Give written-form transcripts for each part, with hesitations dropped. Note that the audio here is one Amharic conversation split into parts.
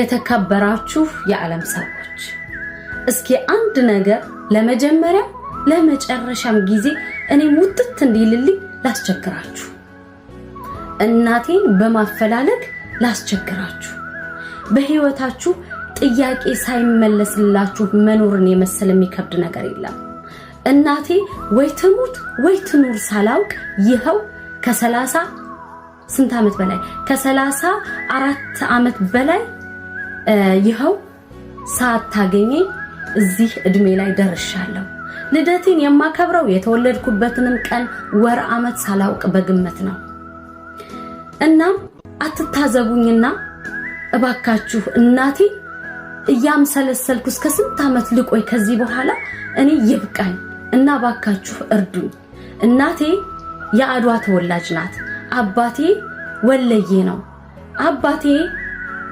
የተከበራችሁ የዓለም ሰዎች እስኪ አንድ ነገር ለመጀመሪያ ለመጨረሻም ጊዜ እኔ ሙጥት እንዲልልኝ ላስቸግራችሁ፣ እናቴን በማፈላለግ ላስቸግራችሁ፣ በህይወታችሁ ጥያቄ ሳይመለስላችሁ መኖርን የመሰለ የሚከብድ ነገር የለም። እናቴ ወይ ትሙት ወይ ትኑር ሳላውቅ ይኸው ከ30 ስንት ዓመት በላይ ከ34 ዓመት በላይ ይኸው ሳታገኘኝ እዚህ እድሜ ላይ ደርሻለሁ። ልደቴን የማከብረው የተወለድኩበትንም ቀን ወር ዓመት ሳላውቅ በግምት ነው። እናም አትታዘቡኝና እባካችሁ እናቴ እያምሰለሰልኩ እስከ ስንት ዓመት ልቆይ ከዚህ በኋላ እኔ ይብቃኝ እና እባካችሁ እርዱኝ። እናቴ የአድዋ ተወላጅ ናት። አባቴ ወለዬ ነው። አባቴ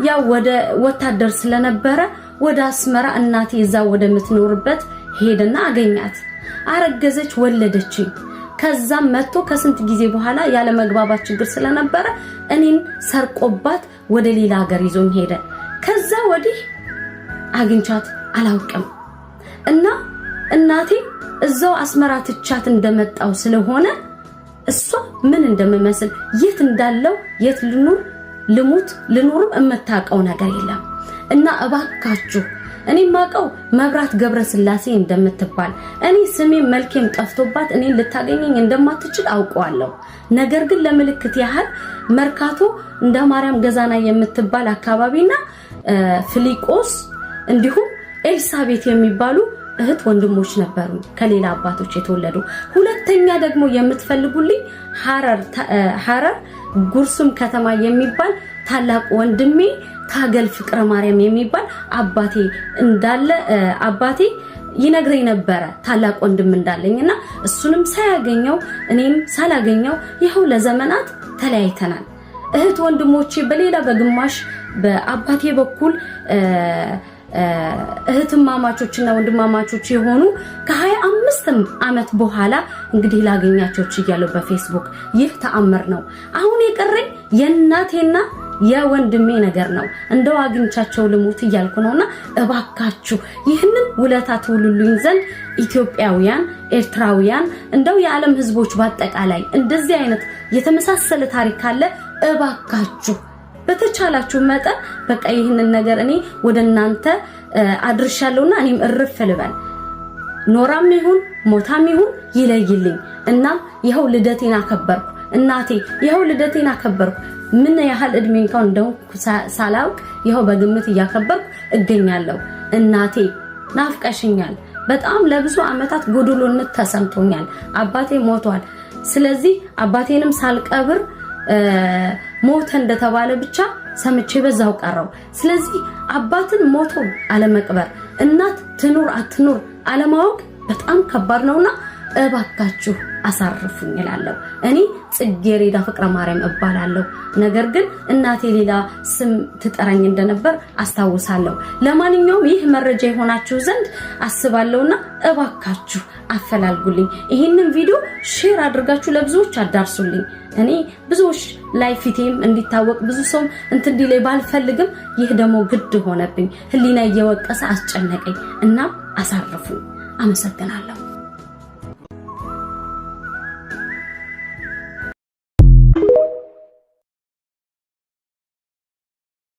ያው ወደ ወታደር ስለነበረ ወደ አስመራ እናቴ እዛ ወደ ምትኖርበት ሄደና አገኛት። አረገዘች፣ ወለደችኝ። ከዛም መጥቶ ከስንት ጊዜ በኋላ ያለ መግባባት ችግር ስለነበረ እኔን ሰርቆባት ወደ ሌላ ሀገር ይዞኝ ሄደ። ከዛ ወዲህ አግኝቻት አላውቅም እና እናቴ እዛው አስመራ ትቻት እንደመጣው ስለሆነ እሷ ምን እንደምመስል የት እንዳለው የት ልሙት ልኑርም እመታቀው ነገር የለም። እና እባካችሁ እኔ ማቀው መብራት ገብረ ስላሴ እንደምትባል እኔ ስሜ መልኬም ጠፍቶባት እኔን ልታገኘኝ እንደማትችል አውቀዋለሁ። ነገር ግን ለምልክት ያህል መርካቶ እንደ ማርያም ገዛና የምትባል አካባቢና ፍሊቆስ እንዲሁም ኤልሳቤት የሚባሉ እህት ወንድሞች ነበሩ ከሌላ አባቶች የተወለዱ። ሁለተኛ ደግሞ የምትፈልጉልኝ ሐረር ጉርሱም ከተማ የሚባል ታላቅ ወንድሜ ታገል ፍቅረ ማርያም የሚባል አባቴ እንዳለ አባቴ ይነግረኝ ነበረ ታላቅ ወንድም እንዳለኝና እሱንም ሳያገኘው እኔም ሳላገኘው ይኸው ለዘመናት ተለያይተናል። እህት ወንድሞቼ በሌላ በግማሽ በአባቴ በኩል እህትማማቾችና ወንድማማቾች የሆኑ ከ25 ዓመት በኋላ እንግዲህ ላገኛቸው ችያለሁ በፌስቡክ። ይህ ተአምር ነው። አሁን የቀረኝ የእናቴና የወንድሜ ነገር ነው። እንደው አግኝቻቸው ልሙት እያልኩ ነውና እባካችሁ ይህንን ውለታ ትውሉልኝ ዘንድ ኢትዮጵያውያን፣ ኤርትራውያን እንደው የዓለም ህዝቦች በአጠቃላይ እንደዚህ አይነት የተመሳሰለ ታሪክ ካለ እባካችሁ በተቻላችሁ መጠን በቃ ይህንን ነገር እኔ ወደናንተ አድርሻለሁና እኔም እርፍ ልበል። ኖራም ይሁን ሞታም ይሁን ይለይልኝ። እና ይሄው ልደቴን አከበርኩ። እናቴ ይሄው ልደቴን አከበርኩ። ምን ያህል እድሜ እንኳን እንደው ሳላውቅ ይሄው በግምት እያከበርኩ እገኛለሁ። እናቴ ናፍቀሽኛል። በጣም ለብዙ አመታት ጎዶሎነት ተሰምቶኛል። አባቴ ሞቷል። ስለዚህ አባቴንም ሳልቀብር ሞተ እንደተባለ ብቻ ሰምቼ በዛው ቀረው። ስለዚህ አባትን ሞቶ አለመቅበር፣ እናት ትኑር አትኑር አለማወቅ በጣም ከባድ ነውና እባካችሁ አሳርፉኝ እላለሁ። እኔ ጽጌረዳ ፍቅረ ማርያም እባላለሁ። ነገር ግን እናቴ ሌላ ስም ትጠራኝ እንደነበር አስታውሳለሁ። ለማንኛውም ይህ መረጃ የሆናችሁ ዘንድ አስባለሁና እባካችሁ አፈላልጉልኝ። ይህንን ቪዲዮ ሼር አድርጋችሁ ለብዙዎች አዳርሱልኝ። እኔ ብዙዎች ላይ ፊቴም እንዲታወቅ ብዙ ሰው እንዲላይ ባልፈልግም ይህ ደግሞ ግድ ሆነብኝ። ህሊና እየወቀሰ አስጨነቀኝ እና አሳርፉኝ። አመሰግናለሁ።